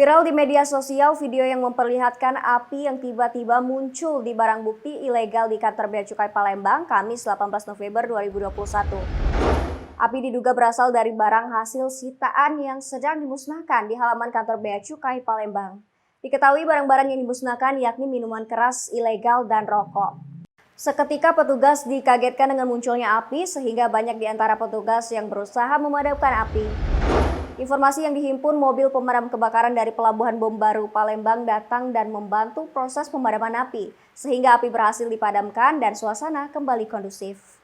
Viral di media sosial video yang memperlihatkan api yang tiba-tiba muncul di barang bukti ilegal di kantor Bea Cukai Palembang, Kamis 18 November 2021. Api diduga berasal dari barang hasil sitaan yang sedang dimusnahkan di halaman kantor Bea Cukai Palembang. Diketahui barang-barang yang dimusnahkan yakni minuman keras ilegal dan rokok. Seketika petugas dikagetkan dengan munculnya api sehingga banyak di antara petugas yang berusaha memadamkan api. Informasi yang dihimpun mobil pemadam kebakaran dari Pelabuhan Bom Baru Palembang datang dan membantu proses pemadaman api, sehingga api berhasil dipadamkan dan suasana kembali kondusif.